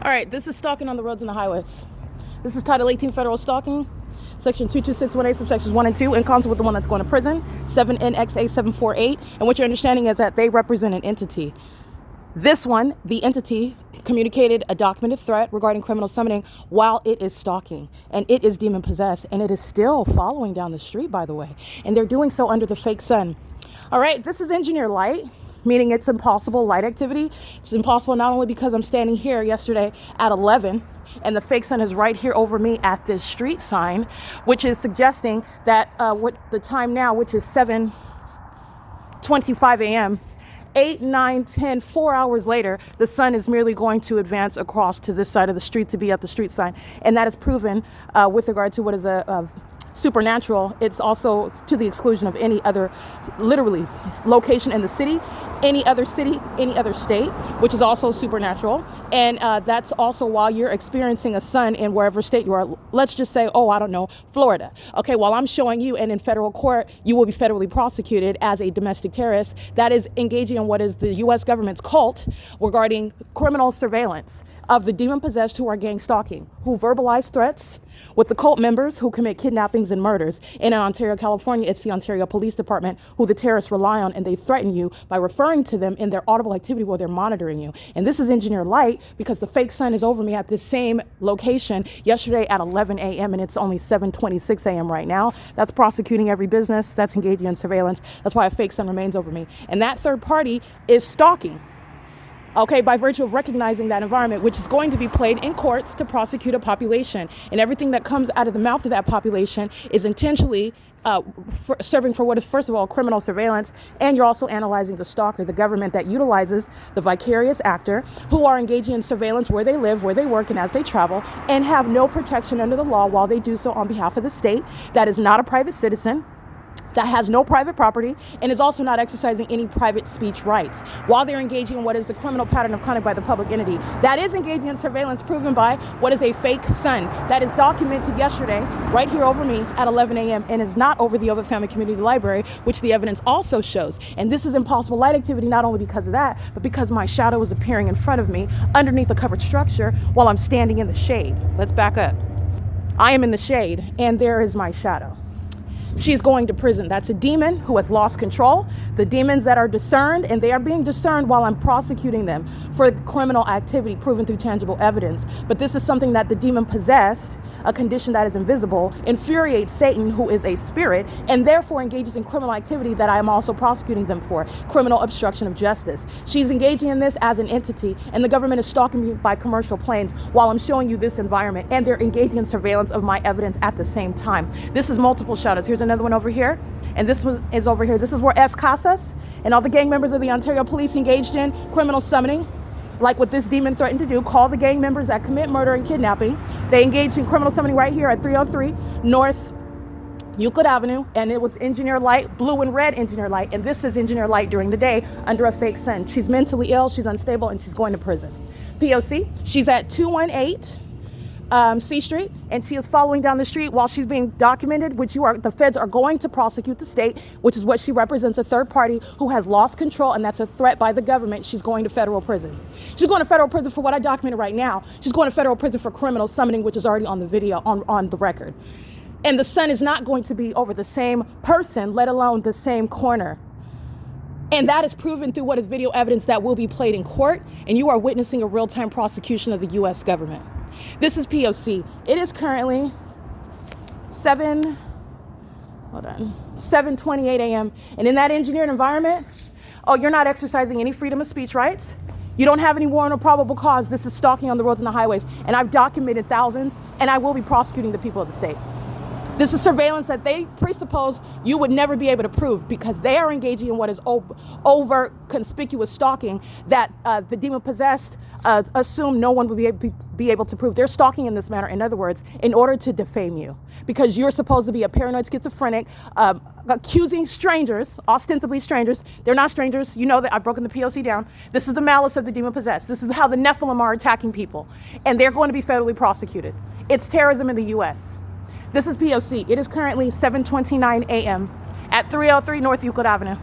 All right, this is stalking on the roads and the highways. This is Title 18 Federal Stalking, Section 22618, subsections 1 and 2, in concert with the one that's going to prison, 7NXA748. And what you're understanding is that they represent an entity. This one, the entity, communicated a documented threat regarding criminal summoning while it is stalking. And it is demon possessed. And it is still following down the street, by the way. And they're doing so under the fake sun. All right, this is engineer light, meaning it's impossible light activity. It's impossible not only because I'm standing here yesterday at 11 and the fake sun is right here over me at this street sign, which is suggesting that what the time now, which is 7:25 a.m., 8, 9, 10, 4 hours later, the sun is merely going to advance across to this side of the street to be at the street sign. And that is proven with regard to what is a supernatural. It's also to the exclusion of any other, literally, location in the city, any other state, which is also supernatural. And that's also while you're experiencing a sun in wherever state you are. Let's just say, oh, I don't know, Florida. Okay, while I'm showing you, and in federal court, you will be federally prosecuted as a domestic terrorist that is engaging in what is the U.S. government's cult regarding criminal surveillance of the demon-possessed who are gang stalking, who verbalize threats with the cult members who commit kidnappings and murders. And in Ontario, California, it's the Ontario Police Department who the terrorists rely on, and they threaten you by referring to them in their audible activity while they're monitoring you. And this is engineer light because the fake sun is over me at this same location yesterday at 11 a.m. and it's only 7:26 a.m. right now. That's prosecuting every business. That's engaging in surveillance. That's why a fake sun remains over me. And that third party is stalking. Okay, by virtue of recognizing that environment, which is going to be played in courts to prosecute a population. And everything that comes out of the mouth of that population is intentionally serving for what is, first of all, criminal surveillance. And you're also analyzing the stalker, the government that utilizes the vicarious actor who are engaging in surveillance where they live, where they work, and as they travel, and have no protection under the law while they do so on behalf of the state that is not a private citizen, that has no private property, and is also not exercising any private speech rights while they're engaging in what is the criminal pattern of conduct by the public entity that is engaging in surveillance proven by what is a fake sun that is documented yesterday right here over me at 11 a.m. and is not over the Ovid Family Community Library, which the evidence also shows. And this is impossible light activity not only because of that, but because my shadow is appearing in front of me underneath a covered structure while I'm standing in the shade. Let's back up. I am in the shade and there is my shadow. She's going to prison. That's a demon who has lost control. The demons that are discerned, and they are being discerned while I'm prosecuting them for criminal activity proven through tangible evidence. But this is something that the demon possessed, a condition that is invisible, infuriates Satan, who is a spirit, and therefore engages in criminal activity that I am also prosecuting them for, criminal obstruction of justice. She's engaging in this as an entity, and the government is stalking me by commercial planes while I'm showing you this environment, and they're engaging in surveillance of my evidence at the same time. This is multiple shadows. Here's another one over here, and this one is over here. This is where S. Casas and all the gang members of the Ontario Police engaged in criminal summoning, like what this demon threatened to do, call the gang members that commit murder and kidnapping. They engaged in criminal summoning right here at 303 North Euclid Avenue, and it was engineer light, blue and red engineer light, and this is engineer light during the day under a fake sun. She's mentally ill, she's unstable, and she's going to prison. P.O.C. She's at 218 C Street, and she is following down the street while she's being documented, which the feds are going to prosecute the state, which is what she represents, a third party who has lost control, and that's a threat by the government. She's going to federal prison. She's going to federal prison for what I documented right now. She's going to federal prison for criminal summoning, which is already on the video, on the record. And the sun is not going to be over the same person, let alone the same corner. And that is proven through what is video evidence that will be played in court, and you are witnessing a real-time prosecution of the U.S. government. This is P.O.C. It is currently 7:28 a.m. And in that engineered environment, oh, you're not exercising any freedom of speech rights. You don't have any warrant or probable cause. This is stalking on the roads and the highways. And I've documented thousands, and I will be prosecuting the people of the state. This is surveillance that they presuppose you would never be able to prove because they are engaging in what is overt, conspicuous stalking that the demon-possessed assume no one will be able to prove. They're stalking in this manner, in other words, in order to defame you because you're supposed to be a paranoid schizophrenic, accusing strangers, ostensibly strangers. They're not strangers. You know that I've broken the P.O.C. down. This is the malice of the demon-possessed. This is how the Nephilim are attacking people, and they're going to be federally prosecuted. It's terrorism in the U.S. This is P.O.C. It is currently 7:29 a.m. at 303 North Euclid Avenue.